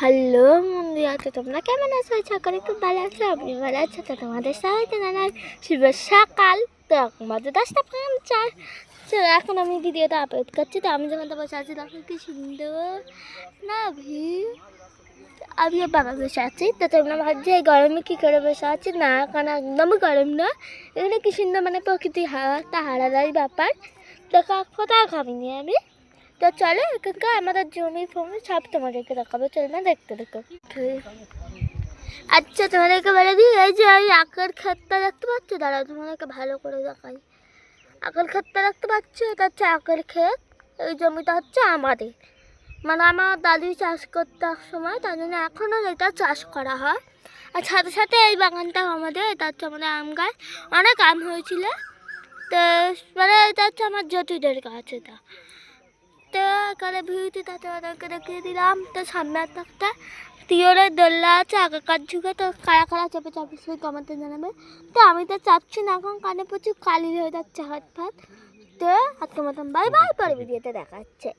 Hello বন্ধুরা, তো তোমরা কেমন আছো? আশা করি খুব ভালো আছো। আপনি ভালো আছো? তো তোমাদের সবাইকে জানাই শুভ সকাল। তো এখন বাজে 10:50। চলো এখন আমি ভিডিওটা আপলোড করছি। তো আমি যখন তো বসে আছি তখন কি সুন্দর না ভিউ। আমিও বাবা বসে আছি। তো তোমরা ভাবছি এই গরমে কী করে বসে আছি? না, কারণ একদমই গরম না, এখানে কি সুন্দর মানে প্রকৃতির হাওয়া, একটা আলাদাই ব্যাপার। তো কোথাও খাবিনি আমি। তো চলো এখানকার আমাদের জমি ফমি সব তোমাদেরকে দেখাবো। চলো না, দেখতে দেখো। আচ্ছা, তোমাদেরকে বলে দিই, এই যে ওই আখের ক্ষেতটা দেখতে পাচ্ছ, দাঁড়াও তোমাদেরকে ভালো করে দেখাই। আখের ক্ষেতটা দেখতে পাচ্ছ, এটা হচ্ছে আখের ক্ষেত। এই জমিটা হচ্ছে আমাদের, মানে আমার দাদি চাষ করতে এক সময়, তার জন্য এখনও এটা চাষ করা হয়। আর সাথে সাথে এই বাগানটা আমাদের, এটা হচ্ছে আমাদের আম গাছ, অনেক আম হয়েছিল। তো মানে এটা হচ্ছে আমার জ্যোতিদের গাছ এটা। তো এখানে ভিউটি তাতে ওদেরকে দেখিয়ে দিলাম। তো সামনে একটা টিওরের দোল্লা আছে আগেকার যুগে। তো কারা কারা চেপে চাপে সেই কমাতে জানাবে। তো আমি তো চাপছি না, এখন কানে প্রচুর কালি হয়ে যাচ্ছে হাত ফাত। তো আজকের মতন বাই বাই, পরে ভিডিওতে দেখা হচ্ছে।